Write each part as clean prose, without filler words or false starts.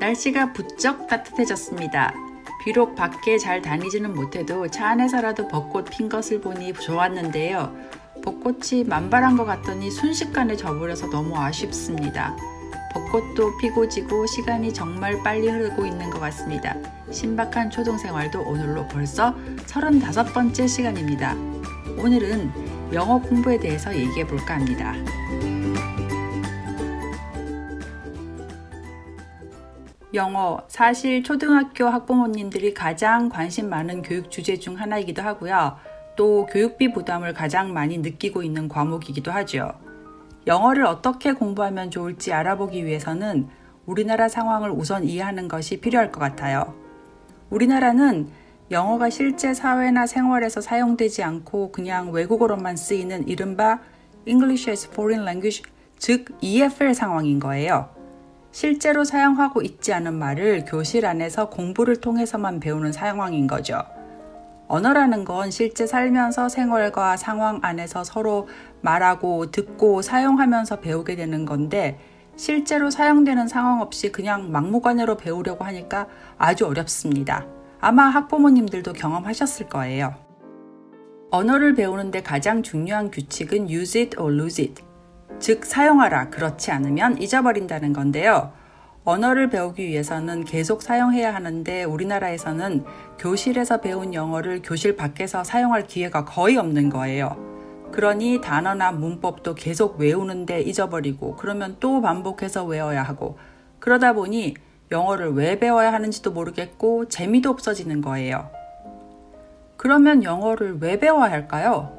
날씨가 부쩍 따뜻해졌습니다. 비록 밖에 잘 다니지는 못해도 차 안에서라도 벚꽃 핀 것을 보니 좋았는데요. 벚꽃이 만발한 것 같더니 순식간에 져버려서 너무 아쉽습니다. 벚꽃도 피고 지고 시간이 정말 빨리 흐르고 있는 것 같습니다. 신박한 초등생활도 오늘로 벌써 35번째 시간입니다. 오늘은 영어 공부에 대해서 얘기해 볼까 합니다. 영어, 사실 초등학교 학부모님들이 가장 관심 많은 교육 주제 중 하나이기도 하고요. 또 교육비 부담을 가장 많이 느끼고 있는 과목이기도 하죠. 영어를 어떻게 공부하면 좋을지 알아보기 위해서는 우리나라 상황을 우선 이해하는 것이 필요할 것 같아요. 우리나라는 영어가 실제 사회나 생활에서 사용되지 않고 그냥 외국어로만 쓰이는 이른바 English as Foreign Language, 즉 EFL 상황인 거예요. 실제로 사용하고 있지 않은 말을 교실 안에서 공부를 통해서만 배우는 상황인 거죠. 언어라는 건 실제 살면서 생활과 상황 안에서 서로 말하고 듣고 사용하면서 배우게 되는 건데 실제로 사용되는 상황 없이 그냥 막무가내로 배우려고 하니까 아주 어렵습니다. 아마 학부모님들도 경험하셨을 거예요. 언어를 배우는데 가장 중요한 규칙은 use it or lose it. 즉 사용하라, 그렇지 않으면 잊어버린다는 건데요. 언어를 배우기 위해서는 계속 사용해야 하는데 우리나라에서는 교실에서 배운 영어를 교실 밖에서 사용할 기회가 거의 없는 거예요. 그러니 단어나 문법도 계속 외우는데 잊어버리고 그러면 또 반복해서 외워야 하고 그러다 보니 영어를 왜 배워야 하는지도 모르겠고 재미도 없어지는 거예요. 그러면 영어를 왜 배워야 할까요?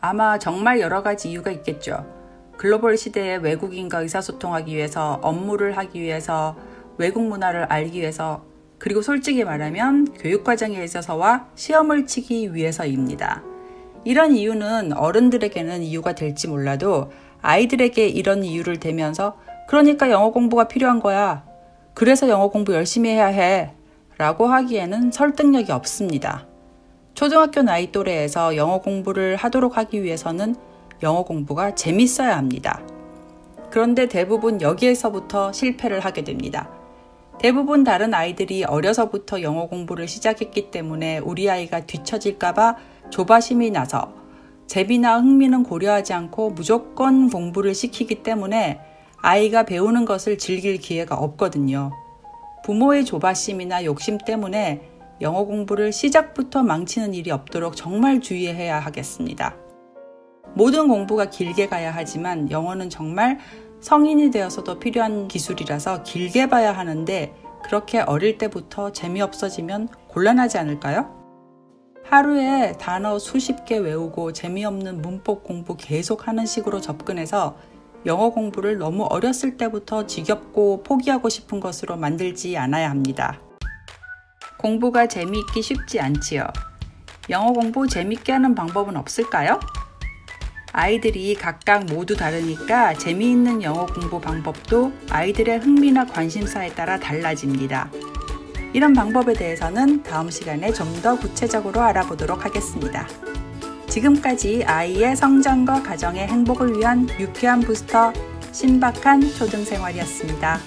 아마 정말 여러 가지 이유가 있겠죠. 글로벌 시대에 외국인과 의사소통하기 위해서, 업무를 하기 위해서, 외국 문화를 알기 위해서, 그리고 솔직히 말하면 교육과정에 있어서와 시험을 치기 위해서입니다. 이런 이유는 어른들에게는 이유가 될지 몰라도 아이들에게 이런 이유를 대면서 그러니까 영어 공부가 필요한 거야. 그래서 영어 공부 열심히 해야 해. 라고 하기에는 설득력이 없습니다. 초등학교 나이 또래에서 영어 공부를 하도록 하기 위해서는 영어 공부가 재밌어야 합니다. 그런데 대부분 여기에서부터 실패를 하게 됩니다. 대부분 다른 아이들이 어려서부터 영어 공부를 시작했기 때문에 우리 아이가 뒤처질까봐 조바심이 나서 재미나 흥미는 고려하지 않고 무조건 공부를 시키기 때문에 아이가 배우는 것을 즐길 기회가 없거든요. 부모의 조바심이나 욕심 때문에 영어 공부를 시작부터 망치는 일이 없도록 정말 주의해야 하겠습니다. 모든 공부가 길게 가야 하지만 영어는 정말 성인이 되어서도 필요한 기술이라서 길게 봐야 하는데 그렇게 어릴 때부터 재미없어지면 곤란하지 않을까요? 하루에 단어 수십 개 외우고 재미없는 문법 공부 계속하는 식으로 접근해서 영어 공부를 너무 어렸을 때부터 지겹고 포기하고 싶은 것으로 만들지 않아야 합니다. 공부가 재미있기 쉽지 않지요. 영어 공부 재밌게 하는 방법은 없을까요? 아이들이 각각 모두 다르니까 재미있는 영어 공부 방법도 아이들의 흥미나 관심사에 따라 달라집니다. 이런 방법에 대해서는 다음 시간에 좀 더 구체적으로 알아보도록 하겠습니다. 지금까지 아이의 성장과 가정의 행복을 위한 유쾌한 부스터 신박한 초등생활이었습니다.